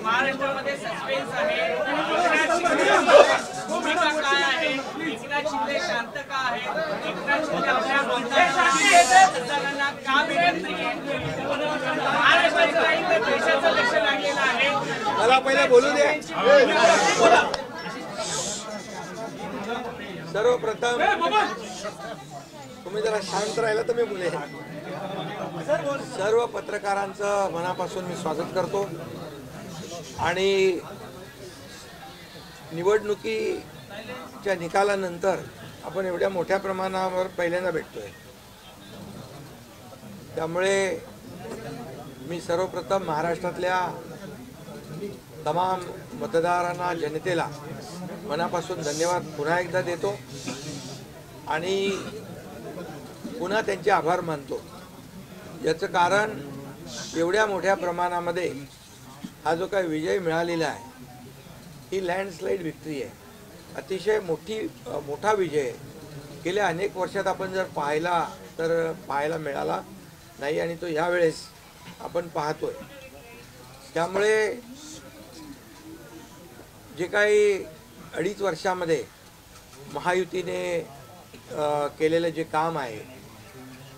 महाराष्ट्रामध्ये सस्पेन्स आहे, भूमिका काय आहे, एकनाथ शिंदे शांत का आहे, एकनाथ शिंदे आपल्या आमदारांना का भेटत नाहीये, महाराष्ट्राचं काही तर देशाचं लक्ष लागलेलं आहे. मला पहिला बोलू दे. सर्वप्रथम तुम्ही जरा शांत राहिला तर मी बोले. सर्व पत्रकारांचं मनापासून मी स्वागत करतो आणि निवडणुकीच्या निकालानंतर आपण एवढ्या मोठ्या प्रमाणावर पहिल्यांदा भेटतोय. त्यामुळे मी सर्वप्रथम महाराष्ट्रातल्या तमाम मतदारांना, जनतेला मनापासून धन्यवाद पुन्हा एकदा देतो आणि पुन्हा त्यांचे आभार मानतो. याचं कारण एवढ्या मोठ्या प्रमाणामध्ये हा जो काही विजय मिळालेला आहे ही लँडस्लाईड विक्ट्री आहे. अतिशय मोठा विजय आहे. गेल्या अनेक वर्षात आपण जर पाहिला तर पाहायला मिळाला नाही आणि तो यावेळेस आपण पाहतोय. त्यामुळे जे काही 2.5 वर्षामध्ये महायुतीने केलेलं जे काम आहे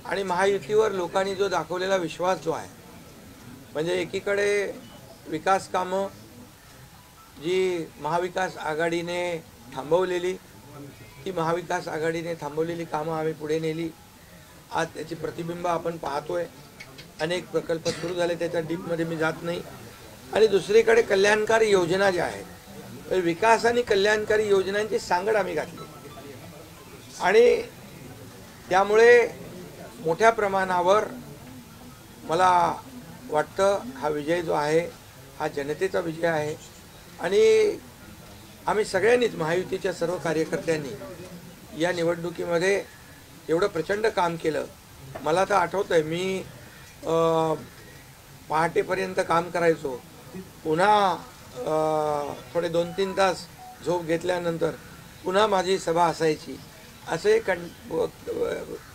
आणि महायुतीवर लोकांनी जो दाखवलेला विश्वास जो आहे, म्हणजे एकीकडे विकास कामं जी महाविकास आघाडीने थांबवलेली, ती महाविकास आघाडीने थांबवलेली कामं आम्ही पुढे नेली. आज त्याची प्रतिबिंब आपण पाहतोय. अनेक प्रकल्प सुरू झाले, त्याच्या डीपमध्ये मी जात नाही. आणि दुसरीकडे कल्याणकारी योजना ज्या आहेत, विकास आणि कल्याणकारी योजनांची सांगड आम्ही घातली आणि त्यामुळे मोठ्या प्रमाणावर मला वाटतं हा विजय जो आहे हा जनतेचा विजय आहे. आणि आम्ही सगळ्यांनीच, महायुतीच्या सर्व कार्यकर्त्यांनी या निवडणुकीमध्ये एवढं प्रचंड काम केलं. मला तर आठवतंय मी पहाटेपर्यंत काम करायचो. पुन्हा थोडे 2-3 तास झोप घेतल्यानंतर पुन्हा माझी सभा असायची. असे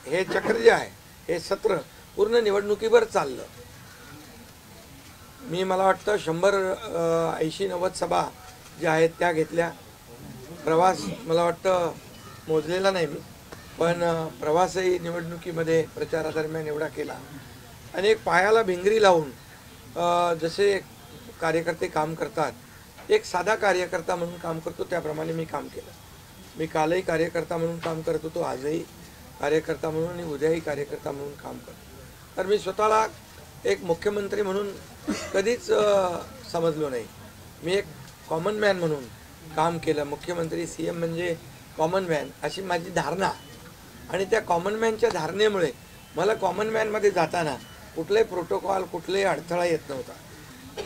हे चक्र जे आहे, हे सत्र पूर्ण निवडणुकीवर चाललं. मी मला वाटतं 180-90 सभा ज्या आहेत त्या घेतल्या. प्रवास मला वाटतं मोजलेला नाही मी, पण प्रवासही निवडणुकीमध्ये प्रचारादरम्यान एवढा केला. आणि एक पायाला भिंगरी लावून जसे कार्यकर्ते काम करतात, एक साधा कार्यकर्ता म्हणून काम करतो त्याप्रमाणे मी काम केलं. मी कालही कार्यकर्ता म्हणून काम करत होतो, आजही कार्यकर्ता म्हणून आणि उद्याही कार्यकर्ता म्हणून काम करतो. तर मी स्वतःला एक मुख्यमंत्री म्हणून कधीच समजलो नाही. मी एक कॉमन मॅन म्हणून काम केलं. मुख्यमंत्री CM म्हणजे कॉमन मॅन अशी माझी धारणा. आणि त्या कॉमन मॅनच्या धारणेमुळे मला कॉमन मॅनमध्ये जाताना कुठलाही प्रोटोकॉल, कुठलाही अडथळा येत नव्हता.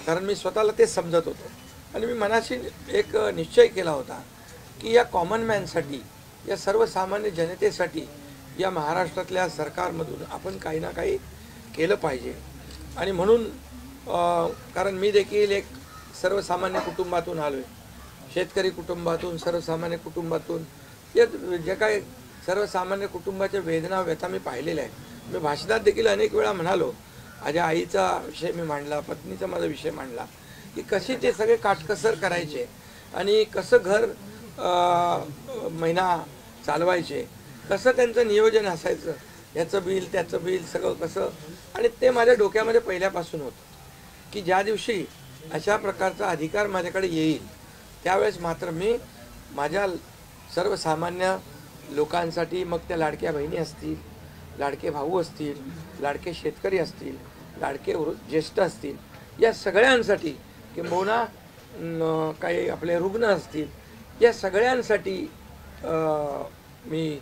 कारण मी स्वतःला ते समजत होतो आणि मी मनाशी एक निश्चय केला होता की या कॉमन मॅनसाठी, या सर्वसामान्य जनतेसाठी या महाराष्ट्रातल्या सरकारमधून आपण काही ना काही केलं पाहिजे. आणि म्हणून कारण मी देखील एक सर्वसामान्य कुटुंबातून आलो आहे, शेतकरी कुटुंबातून, सर्वसामान्य कुटुंबातून. या जे काही सर्वसामान्य कुटुंबाच्या वेदना, व्यथा मी पाहिलेल्या आहे. मी भाषणात देखील अनेक वेळा म्हणालो, माझ्या आईचा विषय मी मांडला, पत्नीचा माझा विषय मांडला की कशी ते सगळे काटकसर करायचे आणि कसं घर महिना चालवायचे, कसं त्यांचं नियोजन असायचं, याचं बिल त्याचं बिल सगळं कसं. आणि ते माझ्या डोक्यामध्ये पहिल्यापासून होतं की ज्या दिवशी अशा प्रकारचा अधिकार माझ्याकडे येईल त्यावेळेस मात्र मी माझ्या सर्वसामान्य लोकांसाठी, मग त्या लाडक्या बहिणी असतील, लाडके भाऊ असतील, लाडके शेतकरी असतील, लाडके ज्येष्ठ असतील, या सगळ्यांसाठी, किंबहुना काही आपले रुग्ण असतील, या सगळ्यांसाठी मी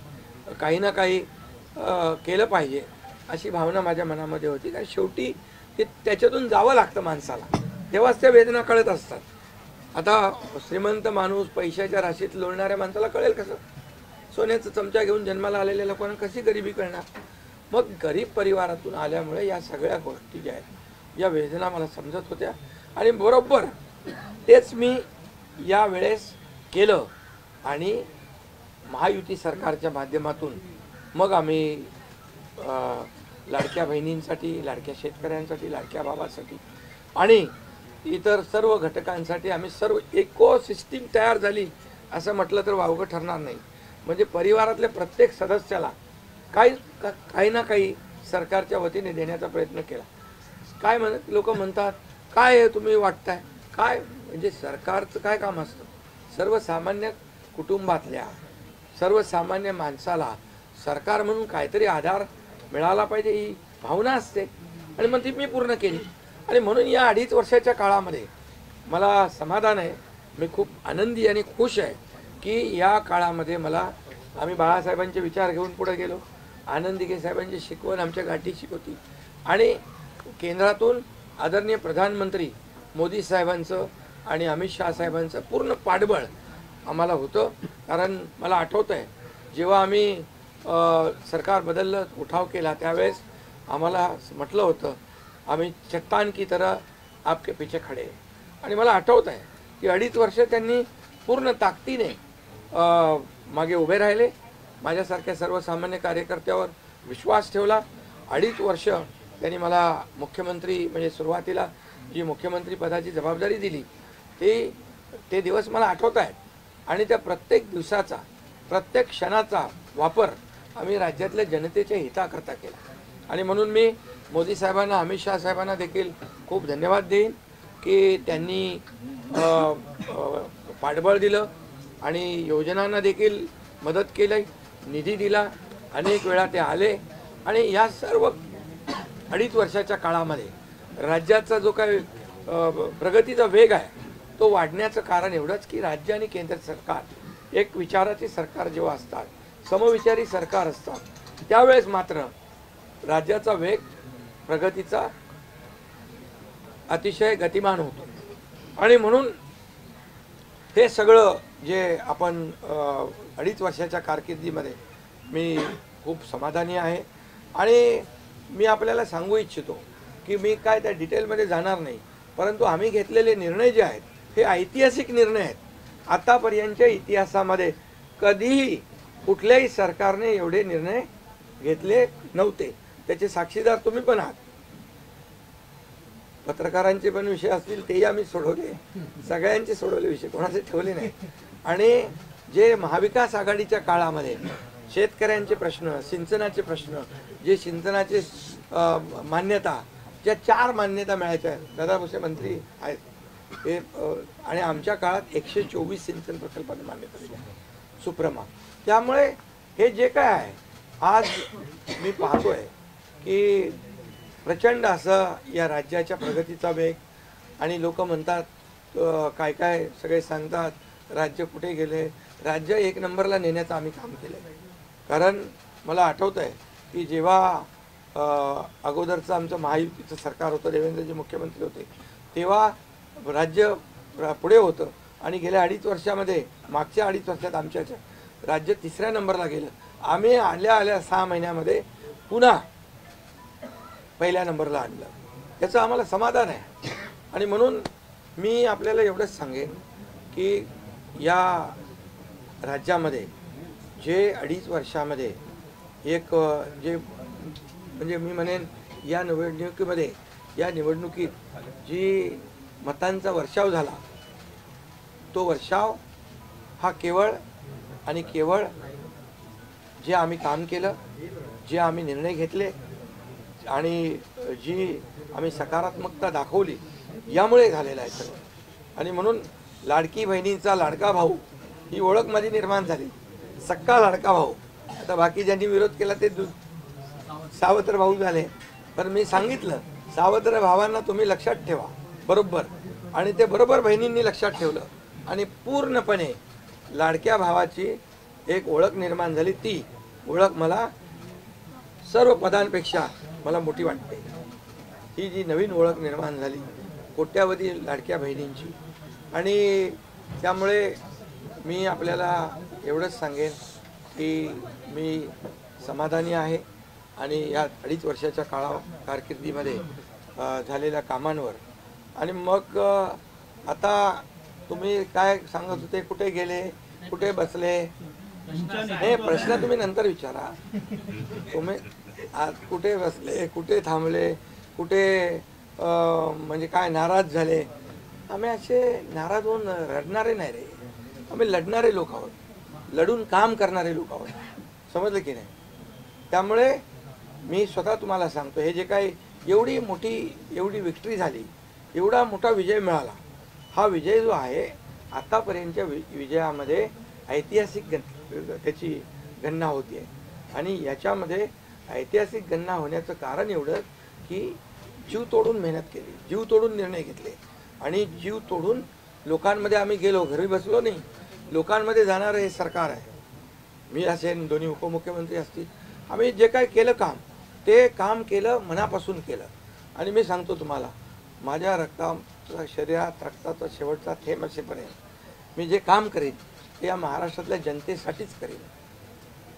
काही ना काही केलं पाहिजे अशी भावना माझ्या मनामध्ये होती. कारण शेवटी ते त्याच्यातून जावं लागतं माणसाला, तेव्हाच त्या वेदना कळत असतात. आता श्रीमंत माणूस, पैशाच्या राशीत लोळणाऱ्या माणसाला कळेल कसं? सोन्याचा चमचा घेऊन जन्माला आलेल्या लोकांना कशी गरिबी कळणार? मग गरीब परिवारातून आल्यामुळे या सगळ्या गोष्टी ज्या आहेत, या वेदना मला समजत होत्या आणि बरोबर तेच मी या वेळेस केलं. आणि महायुती सरकारच्या माध्यमातून मग आम्ही लाडक्या बहिणींसाठी, लाडक्या शेतकऱ्यांसाठी, लाडक्या बाबासाठी आणि इतर सर्व घटकांसाठी आम्ही सर्व इकोसिस्टीम तयार झाली असं म्हटलं तर वावगं ठरणार नाही. म्हणजे परिवारातल्या प्रत्येक सदस्याला काही ना काही सरकारच्या वतीने देण्याचा प्रयत्न केला. काय लोक म्हणतात काय तुम्ही वाटताय काय, म्हणजे सरकारचं काय काम असतं, सर्वसामान्य कुटुंबातल्या सर्वसामान्य माणसाला सरकार म्हणून काहीतरी आधार मिळाला पाहिजे ही भावना असते आणि मग ती मी पूर्ण केली. आणि म्हणून या 2.5 वर्षाच्या काळामध्ये मला समाधान आहे, मी खूप आनंदी आणि खुश आहे की या काळामध्ये आम्ही बाळासाहेबांचे विचार घेऊन पुढे गेलो. आनंद दिघे साहेबांची शिकवण आमच्या गाठीशी होती आणि केंद्रातून आदरणीय प्रधानमंत्री मोदी साहेबांचं आणि अमित शहा साहेबांचं पूर्ण पाठबळ आम्हाला होतं. कारण मला आठवतं आहे जेव्हा आम्ही सरकार बदललं उठाव केला त्यावेळेस आम्हाला म्हटलं होतं आम्ही चट्टान की तरह आपके पीछे खडे. आणि मला आठवत आहे की 2.5 वर्ष त्यांनी पूर्ण ताकदीने मागे उभे राहिले, माझ्यासारख्या सर्वसामान्य कार्यकर्त्यावर विश्वास ठेवला. 2.5 वर्ष त्यांनी मला मुख्यमंत्री म्हणजे सुरुवातीला जी मुख्यमंत्री पदाची जबाबदारी दिली ते दिवस मला आठवत आहेत. आणि त्या प्रत्येक दिवसाचा प्रत्येक क्षणाचा वापर आम्ही राज्यातल्या जनतेच्या हिताकरता केला. आणि म्हणून मी मोदी साहेबांना अमित शहा साहेबांना देखील खूप धन्यवाद देईन की त्यांनी पाठबळ दिलं आणि योजनांना देखील मदत केली, निधी दिला, अनेक वेळा ते आले. आणि या सर्व 2.5 वर्षाच्या काळामध्ये राज्याचा जो काही प्रगतीचा वेग आहे तो वाढण्याचं कारण एवढंच की राज्य आणि केंद्र सरकार एक विचाराची सरकार जेव्हा असतात, समविचारी सरकार असतात त्यावेळेस मात्र राज्याचा वेग प्रगतीचा अतिशय गतिमान होतो. आणि म्हणून हे सगळं जे आपण 2.5 वर्षाच्या कारकिर्दीमध्ये मी खूप समाधानी आहे. आणि मी आपल्याला सांगू इच्छितो की मी काय त्या डिटेलमध्ये जाणार नाही, परंतु आम्ही घेतलेले निर्णय जे आहेत हे ऐतिहासिक निर्णय आहेत. आतापर्यंतच्या इतिहासामध्ये कधीही कुठल्याही सरकारने एवढे निर्णय घेतले नव्हते. त्याचे साक्षीदार तुम्ही पण आहात. पत्रकारांचे पण विषय असतील तेही आम्ही सोडवले, सगळ्यांचे सोडवले विषय, कोणाचे ठेवले नाही. आणि जे महाविकास आघाडीच्या काळामध्ये शेतकऱ्यांचे प्रश्न, सिंचनाचे प्रश्न, जे सिंचनाचे मान्यता, ज्या 4 मान्यता मिळायच्या दादा भुसे मंत्री आहेत ते, आणि आमच्या काळात 124 सिंचन प्रकल्पांना मान्यता दिली आहे सुप्रमा. त्यामुळे हे जे काय आहे आज मी पाहतोय की प्रचंड असं या राज्याच्या प्रगतीचा वेग. आणि लोक म्हणतात काय काय सगळे सांगतात राज्य कुठे गेले, राज्य 1 नंबरला नेण्याचं आम्ही काम केलं. कारण मला आठवतं आहे की जेव्हा अगोदरचं आमचं महायुतीचं सरकार होतं, देवेंद्रजी मुख्यमंत्री होते, तेव्हा राज्य पुढे होतं. आणि गेल्या 2.5 वर्षामध्ये मागच्या 2.5 वर्षात आमच्या राज्य 3ऱ्या नंबरला गेलं. आम्ही आल्या 6 महिन्यामध्ये पुन्हा 1ल्या नंबरला आणलं. याचं आम्हाला समाधान आहे. आणि म्हणून मी आपल्याला एवढंच सांगेन की या राज्यामध्ये जे 2.5 वर्षामध्ये एक जे म्हणजे मी म्हणेन या निवडणुकीत जी मतांचा वर्षाव झाला तो वर्षाव हा केवळ आणि केवळ जे आम्ही काम केलं, जे आम्ही निर्णय घेतले आणि जी आम्ही सकारात्मकता दाखवली यामुळे झालेला आहे सगळं. आणि म्हणून लाडकी बहिणीचा लाडका भाऊ ही ओळख माझी निर्माण झाली, सक्का लाडका भाऊ. आता बाकी ज्यांनी विरोध केला ते सावत्र भाऊ झाले, पण मी सांगितलं सावत्र भावांना तुम्ही लक्षात ठेवा बरोबर. आणि ते बरोबर बहिणींनी लक्षात ठेवलं आणि पूर्णपणे लाडक्या भावाची एक ओळख निर्माण झाली. ती ओळख मला सर्व पदांपेक्षा मला मोठी वाटते. ही जी नवीन ओळख निर्माण झाली कोट्यावधी लाडक्या बहिणींची. आणि त्यामुळे मी आपल्याला एवढंच सांगेन की मी समाधानी आहे आणि या 2.5 वर्षाच्या कारकिर्दीमध्ये झालेल्या कामांवर. आणि मग आता तुम्ही काय सांगत होते, कुठे गेले, कुठे बसले, हे प्रश्न तुम्ही नंतर विचारा. तुम्ही आज कुठे बसले, कुठे थांबले, कुठे म्हणजे काय नाराज झाले, आम्ही असे नाराज होऊन रडणारे नाही रे, आम्ही लढणारे लोक आहोत, लढून काम करणारे लोक आहोत, समजलं की नाही. त्यामुळे मी स्वतः तुम्हाला सांगतो, हे जे काही एवढी विक्ट्री झाली, एवढा मोठा विजय मिळाला, हा विजय जो आहे आतापर्यंतच्या विजयामध्ये ऐतिहासिक त्याची गणना होती आहे. आणि याच्यामध्ये ऐतिहासिक गणना होण्याचं कारण एवढं की जीव तोडून मेहनत केली, जीव तोडून निर्णय घेतले आणि जीव तोडून लोकांमध्ये आम्ही गेलो, घरी बसलो नाही, लोकांमध्ये जाणारं हे सरकार आहे. मी असेल, दोन्ही उपमुख्यमंत्री असतील, आम्ही जे काय केलं काम, ते काम केलं, मनापासून केलं. आणि मी सांगतो तुम्हाला, माझ्या शरीरात रक्ताचा शेवटचा थेंब असेपर्यंत मी जे काम करेन ते या महाराष्ट्रातल्या जनतेसाठीच करेन.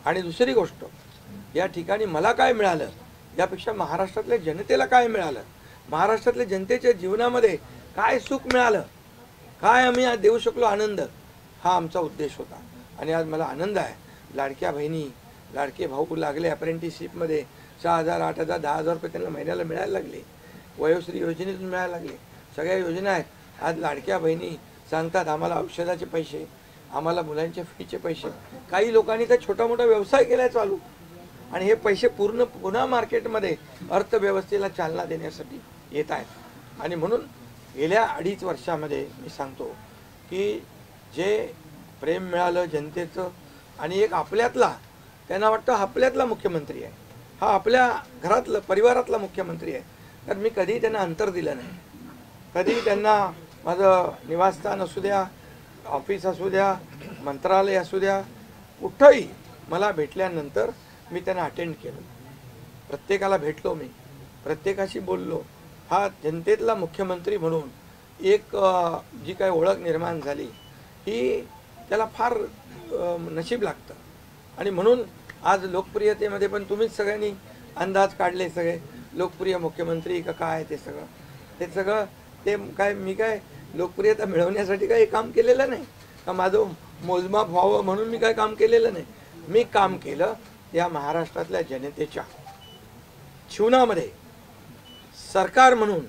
आणि दुसरी गोष्ट, या ठिकाणी मला काय मिळालं यापेक्षा महाराष्ट्रातल्या जनतेला काय मिळालं, महाराष्ट्रातल्या जनतेच्या जीवनामध्ये काय सुख मिळालं, काय आम्ही आज देऊ शकलो आनंद, हा आमचा उद्देश होता. आणि आज मला आनंद आहे, लाडक्या बहिणी लाडके भाऊ लागले अप्रेंटिसशिपमध्ये, 6,000 8,000 10,000 रुपये त्यांना महिन्याला मिळायला लागले, वयोश्री योजनेतून मिळायला लागले, सगळ्या योजना आहेत. आज लाडक्या बहिणी सांगतात आम्हाला औषधाचे पैसे, आम्हाला मुलांच्या फीचे पैसे. काही लोकांनी तर छोटा मोठा व्यवसाय केलाय चालू, आणि हे पैसे पुन्हा मार्केटमध्ये अर्थव्यवस्थेला चालना देण्यासाठी येत आहेत. आणि म्हणून गेल्या 2.5 वर्षामध्ये मी सांगतो की जे प्रेम मिळालं जनतेचं, आणि एक आपल्यातला, त्यांना वाटतं आपल्यातला मुख्यमंत्री आहे, हा आपल्या घरातला परिवारातला मुख्यमंत्री आहे. तर मी कधी त्यांना अंतर दिलं नाही, कधी त्यांना माझं निवासस्थान असू द्या, ऑफिस असू द्या, मंत्रालय असू द्या, कुठंही मला भेटल्यानंतर मी त्यांना अटेंड केलं, प्रत्येकाला भेटलो, मी प्रत्येकाशी बोललो. हा जनतेतला मुख्यमंत्री म्हणून एक जी काही ओळख निर्माण झाली, ही त्याला फार नशीब लागतं. आणि म्हणून आज लोकप्रियतेमध्ये पण तुम्हीच सगळ्यांनी अंदाज काढले, सगळे लोकप्रिय मुख्यमंत्री का काय, ते सगळं ते काय, मी काय लोकप्रियता मिळवण्यासाठी काही काम केलेलं नाही का, माझं मोजमाप व्हावं म्हणून मी काय काम केलेलं नाही. मी काम केलं या महाराष्ट्रातल्या जनतेच्या जीवनामध्ये सरकार म्हणून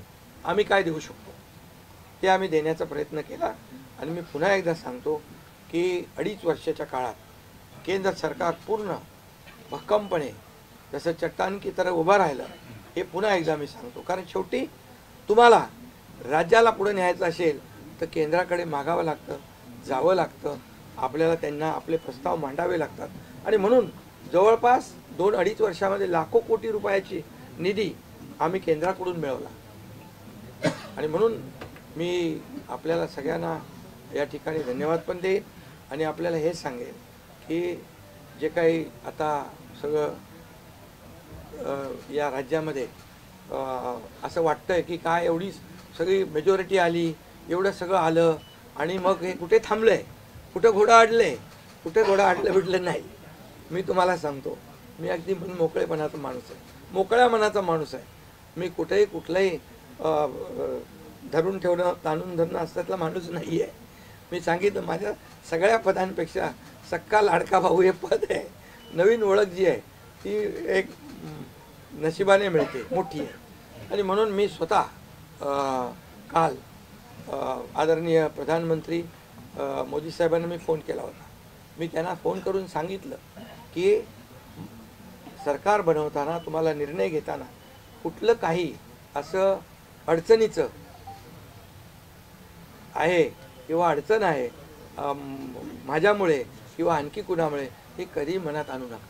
आम्ही काय देऊ शकतो ते आम्ही देण्याचा प्रयत्न केला. आणि मी पुन्हा एकदा सांगतो की 2.5 वर्षाच्या काळात केंद्र सरकार पूर्ण भक्कमपणे जसं चट्टान की तरह उभं राहिलं, हे पुन्हा एकदा मी सांगतो. कारण शेवटी तुम्हाला राज्याला पुढे न्यायचं असेल तर केंद्राकडे मागावं लागतं, जावं लागतं, आपल्याला त्यांना आपले प्रस्ताव मांडावे लागतात. आणि म्हणून जवळपास 2-2.5 वर्षामध्ये लाखो कोटी रुपयाची निधी आम्ही केंद्राकडून मिळवला. आणि म्हणून मी आपल्याला सगळ्यांना या ठिकाणी धन्यवाद पण देईन आणि आपल्याला हे सांगेन की जे काही आता सगळं या राज्यामध्ये असं वाटतंय की काय एवढी सगळी मेजॉरिटी आली, एवढं सगळं आलं आणि मग हे कुठे थांबलंय, कुठं घोडा अडले, कुठे घोडा अडलं भेटलं नाही. मी तुम्हाला सांगतो, मी अगदी मोकळेपणाचा माणूस आहे, मोकळ्या मनाचा माणूस आहे. मी कुठलंही धरून ठेवणं, ताणून धरणं असल्यातला माणूस नाही आहे. मी सांगितलं, माझ्या सगळ्या पदांपेक्षा सक्का लाडका भाऊ हे पद आहे. नवीन ओळख जी आहे ती एक नशिबाने मिळते, मोठी आहे. आणि म्हणून मी स्वतः काल आदरणीय प्रधानमंत्री मोदी साहेबांना मी फोन केला होता. मी त्यांना फोन करून सांगितलं की सरकार बनवताना, तुम्हाला निर्णय घेताना कुठलं काही असं अडचणीचं आहे किंवा अडचण आहे माझ्यामुळे किंवा आणखी कुणामुळे, हे कधी मनात आणू नका.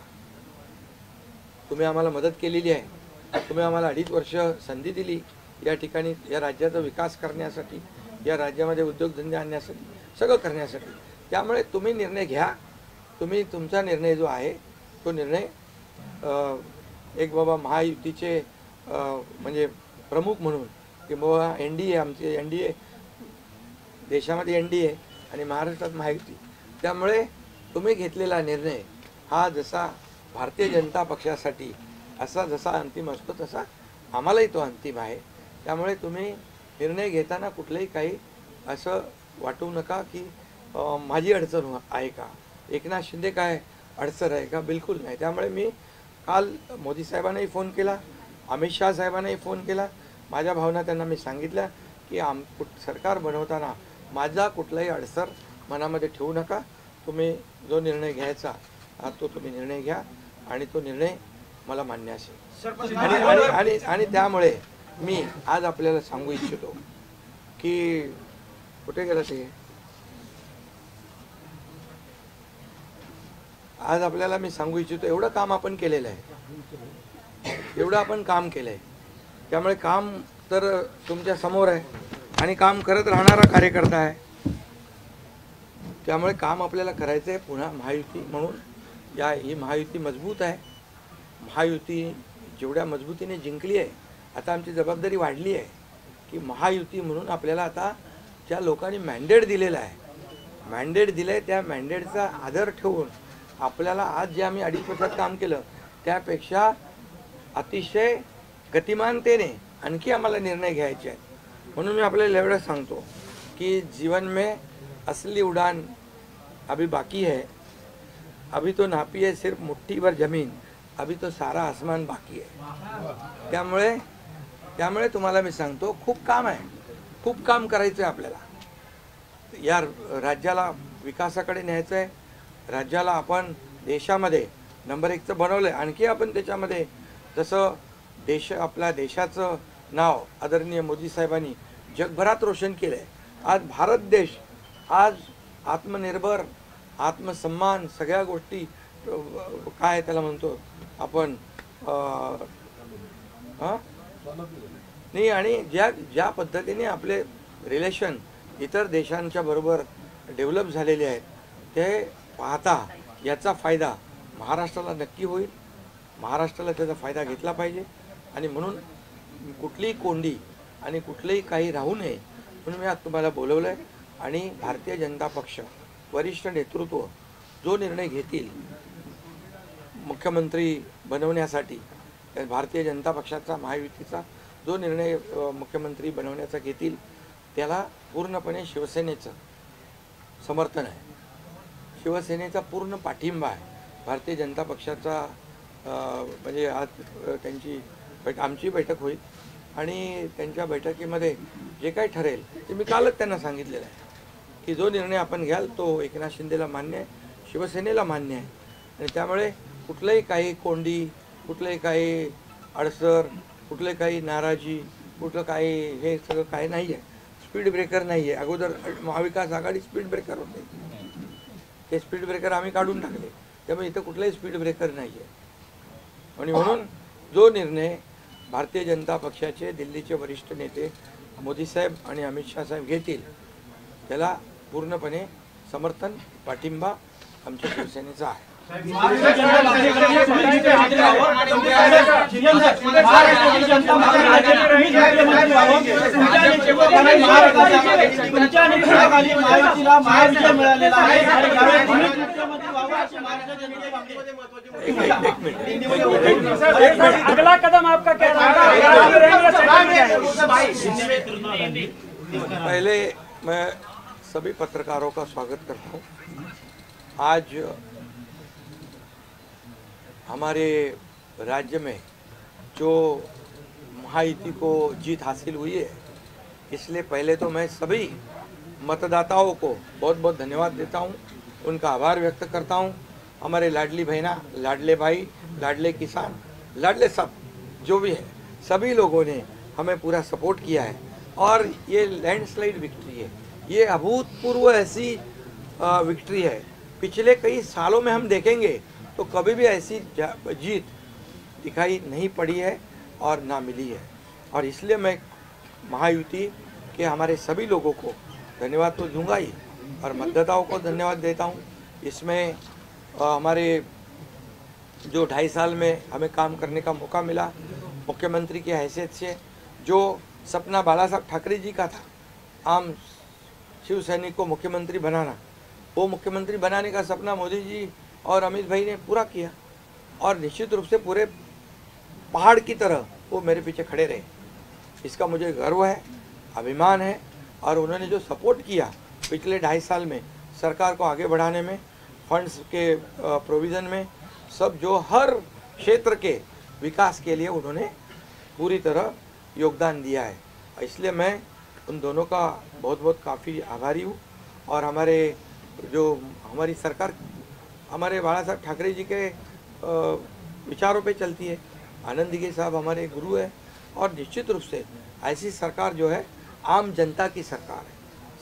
तुम्ही आम्हाला मदत केलेली आहे, तुम्ही आम्हाला 2.5 वर्ष संधी दिली या ठिकाणी या राज्याचा विकास करण्यासाठी, या राज्यामध्ये उद्योगधंदे आणण्यासाठी, सगळं करण्यासाठी. त्यामुळे तुम्ही निर्णय घ्या. तुम्ही तुमचा निर्णय जो आहे तो निर्णय एक बाबा महायुतीचे म्हणजे प्रमुख म्हणून की बाबा NDA, आमचे NDA, देशामध्ये NDA आणि महाराष्ट्रात महायुती. त्यामुळे तुम्ही घेतलेला निर्णय हा जसा भारतीय जनता पक्षासाठी असा जसा अंतिम असतो तसा आम्हालाही तो अंतिम आहे. त्यामुळे तुम्ही निर्णय घेताना कुठलंही काही असं वाटू नका की माझी अडचण आहे का, एकनाथ शिंदे काय अडचण आहे का, बिलकुल नाही. त्यामुळे मी काल मोदी साहेबांनाही फोन केला, अमित शहा साहेबांनाही फोन केला. माझ्या भावना त्यांना मी सांगितल्या की सरकार बनवताना माझा कुठलाही अडसर मनामध्ये ठेवू नका. तुम्ही जो निर्णय घ्यायचा तो तुम्ही निर्णय घ्या आणि तो निर्णय मला मान्य असेल. आणि त्यामुळे मी आज आपल्याला सांगू इच्छितो की कुठे गेलं ते, आज आपल्याला मी सांगू इच्छितो एवढं काम आपण केलेलं आहे, एवढं आपण काम केलं आहे. त्यामुळे काम तर तुमच्या समोर आहे आणि काम करत राहणारा कार्यकर्ता आहे. त्यामुळे काम आपल्याला करायचं आहे. पुन्हा महायुती म्हणून ही महायुती मजबूत आहे. महायुती जेवढ्या मजबूतीने जिंकली आहे, आता आमची जबाबदारी वाढली आहे की महायुती म्हणून आपल्याला आता ज्या लोकांनी मॅन्डेट दिलेलं आहे, मॅन्डेट दिलं आहे, त्या मॅन्डेटचा आदर ठेवून आपल्याला आज जे आम्ही 2.5 वर्षात काम केलं त्यापेक्षा अतिशय गतिमानतेने आणखी आम्हाला निर्णय घ्यायचे आहेत. म्हणून मी आपल्याला एवढं सांगतो कि जीवन में असली उड़ान अभी बाकी है. अभी तो नापी है सिर्फ मुट्ठी भर जमीन, अभी तो सारा आसमान बाकी है. त्यामुळे तुम्हाला मी सांगतो खूप काम आहे, खूप काम करायचं आहे आपल्याला. या राज्याला विकासाकडे न्यायचं आहे. राज्याला आपण देशामध्ये नंबर 1चं बनवलंय. आणखी आपण त्याच्यामध्ये जसं आपल्या देशाचं नाव आदरणीय मोदी साहेबांनी जगभरात रोशन केलं आहे. आज भारत देश आज आत्मनिर्भर, आत्मसन्मान सगळ्या गोष्टी काय त्याला म्हणतो आपण नाही. आणि ज्या पद्धतीने आपले रिलेशन इतर देशांच्या बरोबर डेव्हलप झालेले आहेत ते पाहता याचा फायदा महाराष्ट्राला नक्की होईल. महाराष्ट्राला त्याचा फायदा घेतला पाहिजे आणि म्हणून कुठलीही कोंडी आणि कुठलेही काही राहू नये म्हणून मी आज तुम्हाला बोलवलं आहे. आणि भारतीय जनता पक्ष वरिष्ठ नेतृत्व जो निर्णय घेतील मुख्यमंत्री बनवण्यासाठी, भारतीय जनता पक्षाचा महायुतीचा जो निर्णय मुख्यमंत्री बनवण्याचा घेतील त्याला पूर्णपणे शिवसेनेचं समर्थन आहे. शिवसेनेचा पूर्ण पाठिंबा आहे. भारतीय जनता पक्षाचा म्हणजे आज आमची बैठक होईल आणि त्यांच्या बैठकीमध्ये जे काही ठरेल ते मी कालच त्यांना सांगितलेलं आहे की जो निर्णय आपण घ्याल तो एकनाथ शिंदेला मान्य आहे, शिवसेनेला मान्य आहे. आणि त्यामुळे कुठलंही काही कोंडी, कुठलंही काही अडसर, कुठले काही नाराजी, कुठलं काही हे सगळं काही नाही आहे. स्पीड ब्रेकर नाही आहे. अगोदर महाविकास आघाडी स्पीड ब्रेकर होते, ते स्पीड ब्रेकर आम्ही काढून टाकले. त्यामुळे इथं कुठलाही स्पीड ब्रेकर नाही आहे. आणि म्हणून जो निर्णय भारतीय जनता पक्षाचे दिल्लीचे वरिष्ठ नेते मोदी साहेब आणि अमित शाह साहेब घेतील त्याला पूर्णपणे समर्थन, पाठिंबा आमच्या शिवसेनेचा आहे. अगला कदम आपका क्या पहले मैं सभी पत्रकारों का स्वागत करता हूँ. आज हमारे राज्य में जो महायुति को जीत हासिल हुई है, इसलिए पहले तो मैं सभी मतदाताओं को बहुत बहुत धन्यवाद देता हूँ, उनका आभार व्यक्त करता हूँ. हमारे लाडली बहना, लाडले भाई, लाडले किसान, लाडले सब जो भी है, सभी लोगों ने हमें पूरा सपोर्ट किया है और ये लैंडस्लाइड विक्ट्री है. ये अभूतपूर्व ऐसी विक्ट्री है. पिछले कई सालों में हम देखेंगे तो कभी भी ऐसी जीत दिखाई नहीं पड़ी है और ना मिली है. और इसलिए मैं महायुति के हमारे सभी लोगों को धन्यवाद तो दूंगा ही और मतदाताओं को धन्यवाद देता हूँ. इसमें हमारे जो 2.5 साल में हमें काम करने का मौका मिला, मुख्यमंत्री की हैसियत से जो सपना बाला साहब ठाकरे जी का था, आम शिव सैनिक को मुख्यमंत्री बनाना, वो मुख्यमंत्री बनाने का सपना मोदी जी और अमित भाई ने पूरा किया. और निश्चित रूप से पूरे पहाड़ की तरह वो मेरे पीछे खड़े रहे. इसका मुझे गर्व है, अभिमान है. और उन्होंने जो सपोर्ट किया पिछले 2.5 साल में सरकार को आगे बढ़ाने में, फंड्स के प्रोविज़न में, सब जो हर क्षेत्र के विकास के लिए उन्होंने पूरी तरह योगदान दिया है. इसलिए मैं उन दोनों का बहुत बहुत काफ़ी आभारी हूँ। और हमारी सरकार हमारे बाला साहब ठाकरे जी के विचारों पे चलती है। आनंद दिघे साहब हमारे गुरु है और निश्चित रूप से ऐसी सरकार जो है आम जनता की सरकार है,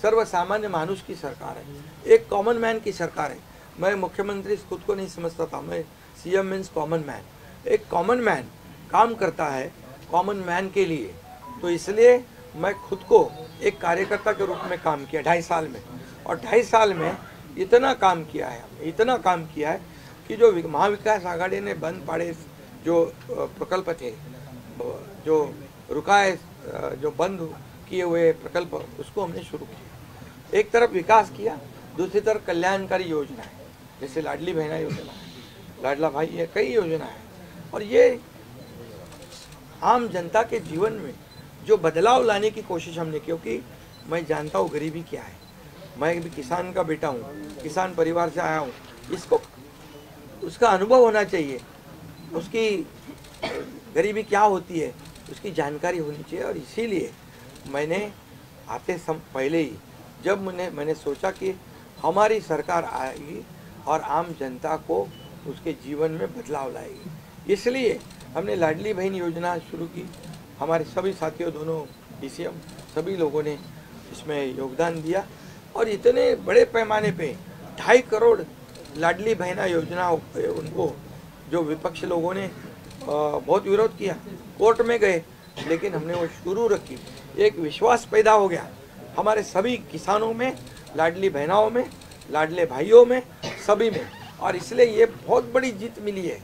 सर्वसामान्य मानुष की सरकार है, एक कॉमन मैन की सरकार है। मैं मुख्यमंत्री खुद को नहीं समझता था, मैं सीएम मीन्स कॉमन मैन। एक कॉमन मैन काम करता है कॉमन मैन के लिए, तो इसलिए मैं खुद को एक कार्यकर्ता के रूप में काम किया 2.5 साल में। और 2.5 साल में इतना काम किया है कि जो महाविकास आघाड़ी ने बंद पड़े जो प्रकल्प थे, जो रुकाए, जो बंद किए हुए प्रकल्प, उसको हमने शुरू किया। एक तरफ विकास किया, दूसरी तरफ कल्याणकारी योजना है, जैसे लाडली बहना योजना है, लाडला भाई है, कई योजना है। और ये आम जनता के जीवन में जो बदलाव लाने की कोशिश हमने, क्योंकि मैं जानता हूँ गरीबी क्या है, मैं भी किसान का बेटा हूँ, किसान परिवार से आया हूँ, इसको उसका अनुभव होना चाहिए, उसकी गरीबी क्या होती है उसकी जानकारी होनी चाहिए। और इसीलिए मैंने पहले ही जब मैंने सोचा कि हमारी सरकार आएगी और आम जनता को उसके जीवन में बदलाव लाएगी, इसलिए हमने लाडली बहन योजना शुरू की। हमारे सभी साथियों, दोनों डीसीएम, सभी लोगों ने इसमें योगदान दिया और इतने बड़े पैमाने पे 2.5 करोड़ लाडली बहना योजना उनको जो विपक्ष लोगों ने बहुत विरोध किया, कोर्ट में गए, लेकिन हमने वो शुरू रखी। एक विश्वास पैदा हो गया हमारे सभी किसानों में, लाडली बहनाओं में, लाडले भाइयों में, सभी में, और इसलिए ये बहुत बड़ी जीत मिली है।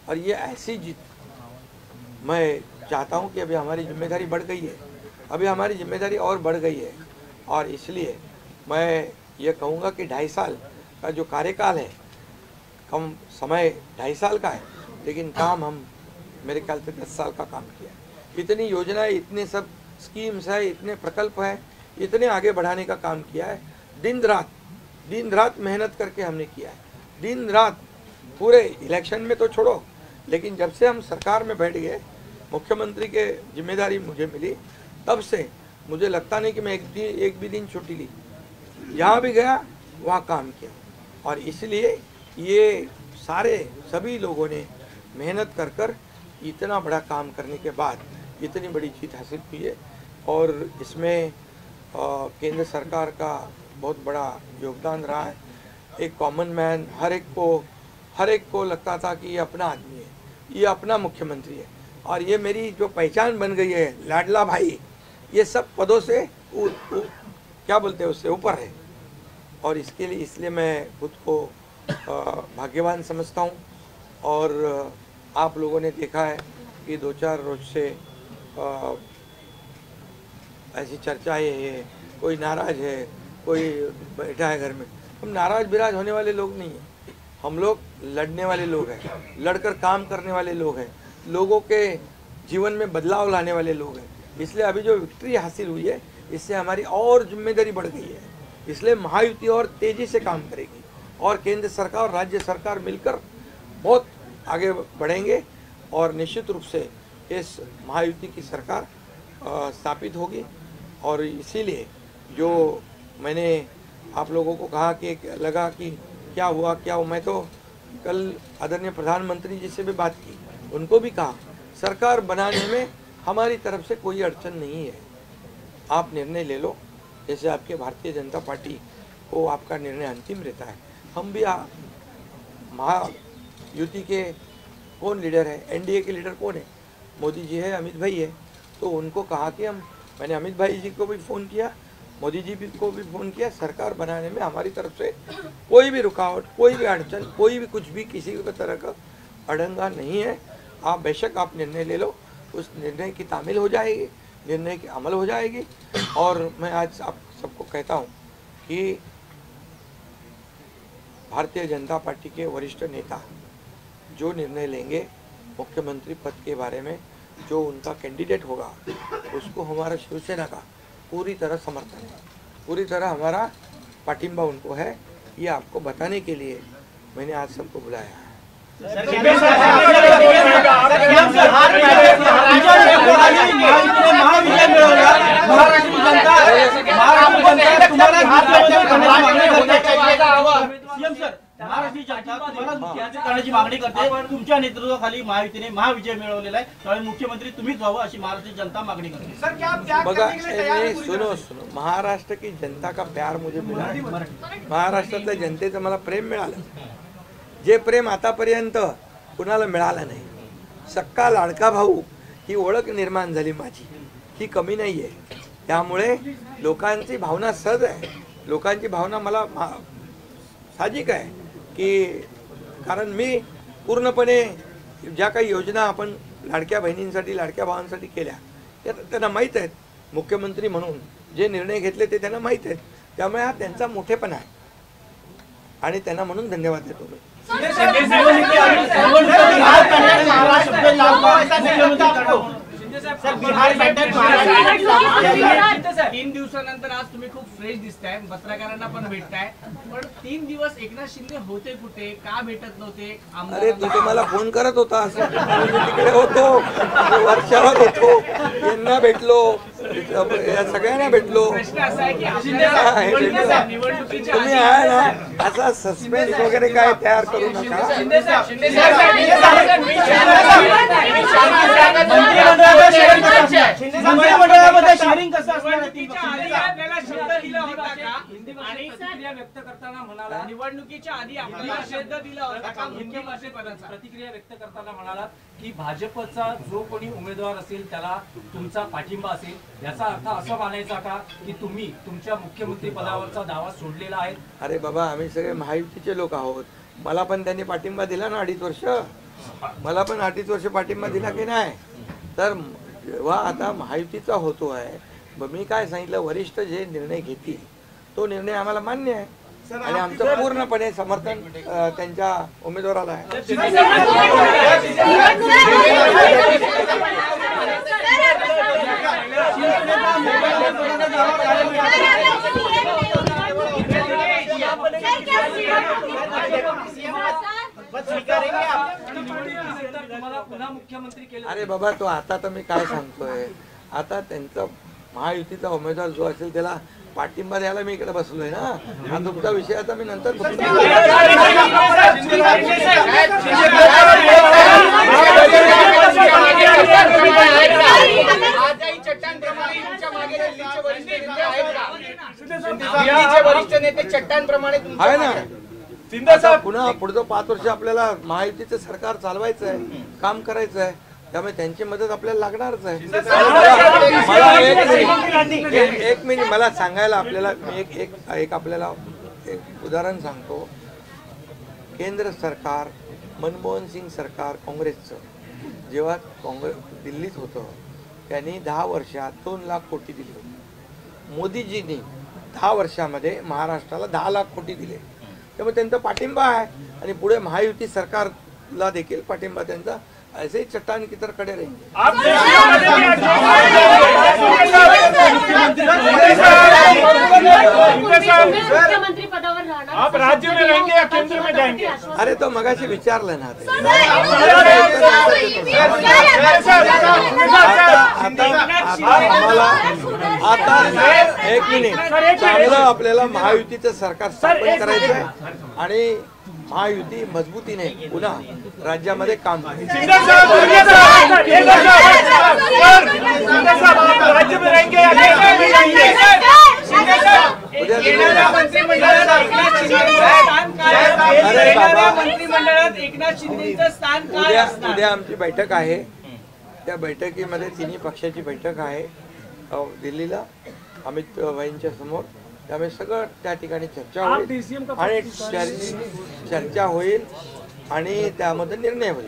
और ये ऐसी जीत मैं चाहता हूँ कि अभी हमारी जिम्मेदारी बढ़ गई है, अभी हमारी जिम्मेदारी और बढ़ गई है। और इसलिए मैं ये कहूँगा कि 2.5 साल का जो कार्यकाल है, कम समय 2.5 साल का है, लेकिन काम हम मेरे ख्याल से 10 साल का काम किया है। इतनी योजनाएं, इतने सब स्कीम्स है, इतने प्रकल्प है, इतने आगे बढ़ाने का काम किया है। दिन रात मेहनत करके हमने किया है, दिन रात। पूरे इलेक्शन में तो छोड़ो, लेकिन जब से हम सरकार में बैठ गए, मुख्यमंत्री के जिम्मेदारी मुझे मिली, तब से मुझे लगता नहीं कि मैं एक भी दिन छुट्टी ली। जहाँ भी गया वहाँ काम किया। और इसलिए ये सभी लोगों ने मेहनत कर इतना बड़ा काम करने के बाद इतनी बड़ी जीत हासिल की है। और इसमें केंद्र सरकार का बहुत बड़ा योगदान रहा है। एक कॉमन मैन, हर एक को लगता था कि ये अपना आदमी है, ये अपना मुख्यमंत्री है, और ये मेरी जो पहचान बन गई है, लाडला भाई, ये सब पदों से क्या बोलते हैं उससे ऊपर है। और इसलिए मैं खुद को भाग्यवान समझता हूँ। और आप लोगों ने देखा है कि 2-4 रोज से ऐसी चर्चाएं है, कोई नाराज है, कोई बैठा है घर में। हम नाराज बिराज होने वाले लोग नहीं हैं, हम लोग लड़ने वाले लोग हैं, लड़कर काम करने वाले लोग हैं, लोगों के जीवन में बदलाव लाने वाले लोग हैं। इसलिए अभी जो विक्ट्री हासिल हुई है, इससे हमारी और जिम्मेदारी बढ़ गई है। इसलिए महायुति और तेजी से काम करेगी और केंद्र सरकार और राज्य सरकार मिलकर बहुत आगे बढ़ेंगे और निश्चित रूप से इस महायुति की सरकार स्थापित होगी। और इसीलिए जो मैंने आप लोगों को कहा कि लगा कि क्या हुआ, मैं तो कल आदरणीय प्रधानमंत्री जी से भी बात की, उनको भी कहा सरकार बनाने में हमारी तरफ से कोई अड़चन नहीं है, आप निर्णय ले लो। जैसे आपके भारतीय जनता पार्टी को आपका निर्णय अंतिम रहता है, हम भी महायुति के कौन लीडर है, एनडीए के लीडर कौन है, मोदी जी है, अमित भाई है, तो उनको कहा कि मैंने अमित भाई जी को भी फ़ोन किया, मोदी जी को भी फ़ोन किया, सरकार बनाने में हमारी तरफ से कोई भी रुकावट, कोई भी अड़चन, कोई भी कुछ भी किसी भी तरह का अड़ंगा नहीं है। आप बेशक आप निर्णय ले लो, उस निर्णय की तामील हो जाएगी, निर्णय की अमल हो जाएगी। और मैं आज आप सबको कहता हूँ कि भारतीय जनता पार्टी के वरिष्ठ नेता जो निर्णय लेंगे मुख्यमंत्री पद के बारे में, जो उनका कैंडिडेट होगा, उसको हमारा शिवसेना का पूरी तरह समर्थन है, पूरी तरह हमारा पाटिंबा उनको है। ये आपको बताने के लिए मैंने आज सबको बुलाया है। महाविजय मिळवला, महाराष्ट्र जनता तुम्हाला सीएम सर, महाराष्ट्र जनता तुम्हाला मुख्यमंत्री करण्याची मागणी करते. तुमच्या नेतृत्वाखाली महायुतीने महाविजय मिळवलेला आहे, त्यामुळे मुख्यमंत्री तुम्हीच व्हावं अशी महाराष्ट्र जनता मागणी करते. बघा सुनो महाराष्ट्र की जनता का प्यार मुझे मिला, महाराष्ट्रातल्या जनतेचं मला प्रेम मिळालं, जे प्रेम आतापर्यंत कुणाला मिळालं नाही. सक्का लाडका भाऊ ही ओळख निर्माण झाली माझी, ही कमी नाही आहे. त्यामुळे लोकांची भावना सहज आहे, लोकांची भावना मला साहजिक आहे की कारण मी पूर्णपणे ज्या काही योजना आपण लाडक्या बहिणींसाठी लाडक्या भावांसाठी केल्या त्या त्यांना माहीत आहेत. मुख्यमंत्री म्हणून जे निर्णय घेतले ते त्यांना माहीत आहेत. त्यामुळे हा त्यांचा मोठेपणा आहे आणि त्यांना म्हणून धन्यवाद देतो मी. 3 दिवसानंतर आज तुम्ही खूप फ्रेश दिसताय, पत्रकारांना पण भेटताय, पण 3 दिवस एकनाथ शिंदे होते कुठे, का भेटत नव्हते? अरे तू मला फोन करत होता, तिकडे होतो, वर्षावर होतो, यांना भेटलो, या सगळ्यांना भेटलो. प्रश्न असा आहे की निवडणुकीच्या तुम्ही आहे ना असा सस्पेन्स वगैरे काय तयार करू नका. मंत्रिमंडळामध्ये शेअरिंग कसं असणार? आपल्याला शब्द दिला होता का? आणि प्रतिक्रिया व्यक्त करताना म्हणाला, निवडणुकीच्या आधी आपल्याला शब्द दिला होता का मुख्यमंत्रीपदाचा? प्रतिक्रिया व्यक्त करताना म्हणाला की भाजपचा जो कोणी उमेदवार असेल त्याला तुमचा पाठिंबा असेल. याचा अर्थ असा मानायचा का की तुम्ही तुमच्या मुख्यमंत्री पदावरचा दावा सोडलेला आहे? अरे बाबा आम्ही सगळे महायुतीचे लोक आहोत. मला पण त्यांनी पाठिंबा दिला ना 2.5 वर्ष, मला पण 2.5 वर्ष पाठिंबा दिला की नाही. तर जेव्हा आता महायुतीचा होतो आहे, मी काय सांगितलं, वरिष्ठ जे निर्णय घेतील तो निर्णय आम्हाला मान्य आहे आणि आमचं पूर्णपणे समर्थन त्यांच्या उमेदवाराला आहे. अरे बाबा तो आता तर मी काय सांगतोय, आता त्यांचा महायुतीचा उमेदवार जो असेल त्याला पाठिंबा द्यायला मी इकडे बसलोय ना. हा तुमचा विषय आता मी नंतर आहे ना. आता पुन्हा पुढचं 5 वर्ष आपल्याला महायुतीचं सरकार चालवायचं आहे, काम करायचं आहे, त्यामुळे त्यांची मदत आपल्याला लागणारच आहे. मला एक मिनिट मला सांगायला आपल्याला मी एक आपल्याला एक उदाहरण सांगतो. केंद्र सरकार, मनमोहन सिंग सरकार काँग्रेसचं जेव्हा दिल्लीत होतं त्यांनी 10 वर्षात 2 लाख कोटी दिले होते. मोदीजींनी 10 वर्षामध्ये महाराष्ट्राला 10 लाख कोटी दिले. त्यामुळे त्यांचा पाठिंबा आहे आणि पुढे महायुती सरकारला देखील पाठिंबा त्यांचा ऐसे ही चट्टान की तरह खड़े रहेंगे. मुख्यमंत्री पदावर राहणार, आप राज्य में रहेंगे या केंद्र में जाएंगे? अरे तो मगाशी विचारलं ना आता 1 मिनिट चांगलं आपल्याला महायुतीचं सरकार स्थापन करायचं आहे आणि महायुती मजबूतीने पुन्हा राज्यामध्ये काम करेल. मंत्रिमंडळात एकनाथ शिंदेचं स्थान काय असणार? उद्या आमची बैठक आहे. त्या बैठकीमध्ये तिन्ही पक्षाची बैठक आहे दिल्लीला अमित भाईंच्या समोर. त्यामुळे सगळं त्या ठिकाणी चर्चा होईल आणि चर्चा होईल आणि त्यामध्ये निर्णय होईल.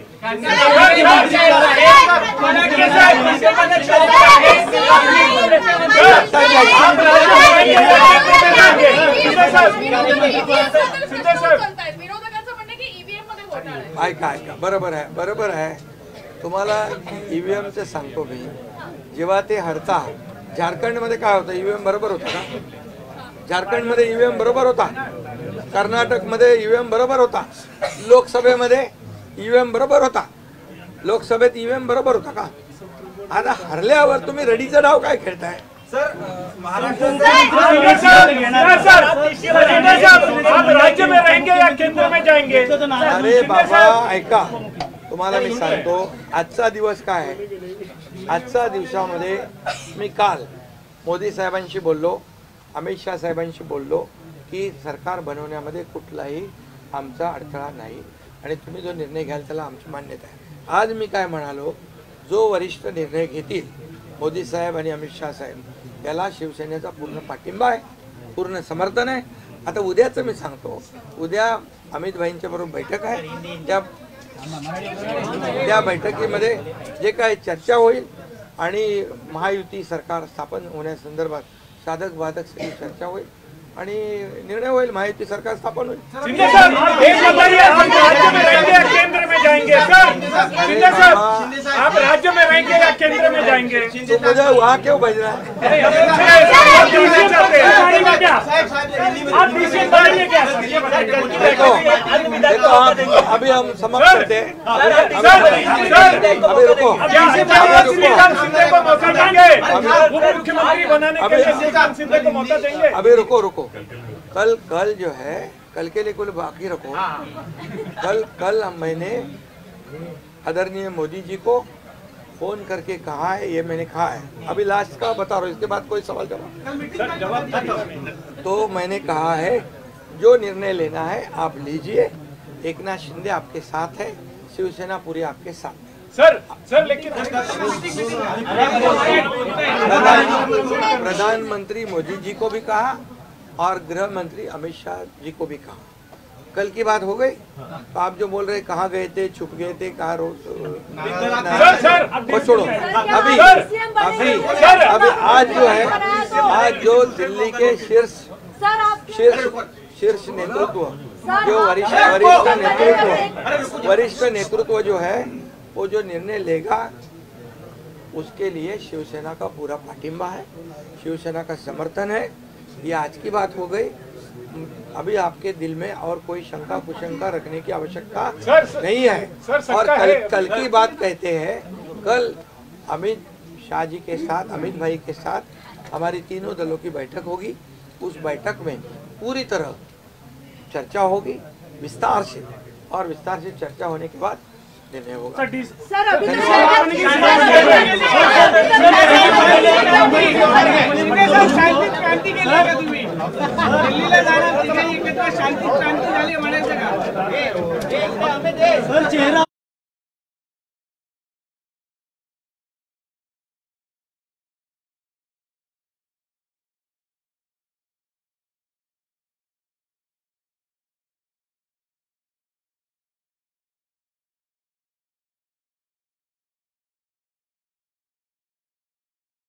ऐका बरोबर आहे तुम्हाला ईव्हीएमचं सांगतो मी. जेव्हा ते हरता झारखंडमध्ये काय होतं, ईव्हीएम बरोबर होता का? झारखंडमध्ये ईव्हीएम बरोबर होता, कर्नाटकमध्ये ईव्हीएम बरोबर होता, लोकसभेमध्ये ईव्हीएम बरोबर होता, लोकसभेत ईव्हीएम बरोबर होता का? आता हरल्यावर तुम्ही रडीचा डाव काय खेळताय? आप राज्य में रहेंगे या केंद्र में जाएंगे? अरे बाबा ऐका, तुम्हाला मी सांगतो आजचा दिवस काय आहे. आजच्या दिवसामध्ये मी काल मोदी साहेबांशी बोललो, अमित शाह साहेबांशी बोललो की सरकार बनवण्यामध्ये कुठलाही आमचा अडथळा नाही आणि तुम्ही जो निर्णय घ्याल त्याला आमची मान्यता आहे. आज मी काय म्हणालो, जो वरिष्ठ निर्णय घेतील मोदी साहेब आणि अमित शाह साहेब याला शिवसेनेचा पूर्ण पाठिंबा आहे, पूर्ण समर्थन आहे. आता उद्याचं मी सांगतो, उद्या अमित भाईंच्या बरोबर बैठक आहे. त्या बैठकीमध्ये जे काय चर्चा होईल आणि महायुती सरकार स्थापन होण्यासंदर्भात साधक बाधक सगळी चर्चा होईल आणि निर्णय होईल, महायुती सरकार स्थापन होईल. शिंदे साहब, एक बताइए, आप राज्य में रहेंगे या केंद्र में जाएंगे? सर शिंदे साहब, आप राज्य में रहेंगे या केंद्र में जाएंगे? तो मुझे वहाँ क्यों भेजना है? देखो अभी हम समाप्त करते हैं. अभी रुको, मुख्यमंत्री बनाने के लिए श्रीकांत शिंदे को मौका देंगे? अभी रुको. कल जो है, कल के लिए कुल बाकी रखो. कल मैंने आदरणीय मोदी जी को फोन करके कहा है, ये मैंने कहा है. अभी लास्ट का बता रहा हूँ, इसके बाद कोई सवाल जवाब. तो मैंने कहा है जो निर्णय लेना है आप लीजिए. एकनाथ शिंदे आपके साथ है, शिवसेना पूरी आपके साथ है. सर लेकिन प्रधानमंत्री मोदी जी को भी कहा और गृह मंत्री अमित शाह जी को भी कहा. कल की बात हो गई. तो आप जो बोल रहे कहाँ गए थे, छुप गए थे, कहाँ वो छोड़ो. अभी आज जो है, आज जो दिल्ली के शीर्ष नेतृत्व, जो वरिष्ठ नेतृत्व जो है, वो जो निर्णय लेगा उसके लिए शिवसेना का पूरा पाठिंबा है, शिवसेना का समर्थन है. ये आज की बात हो गई. अभी आपके दिल में और कोई शंका कुशंका रखने की आवश्यकता नहीं है. और कल की बात कहते हैं, कल अमित शाह जी के साथ, अमित भाई के साथ हमारी तीनों दलों की बैठक होगी. उस बैठक में पूरी तरह चर्चा होगी विस्तार से, और विस्तार से चर्चा होने के बाद निर्णय होगा. सर अभी क्रांती केली का तुम्ही? दिल्लीला जाणार एकत्र शांती क्रांती झाली म्हणायचं का?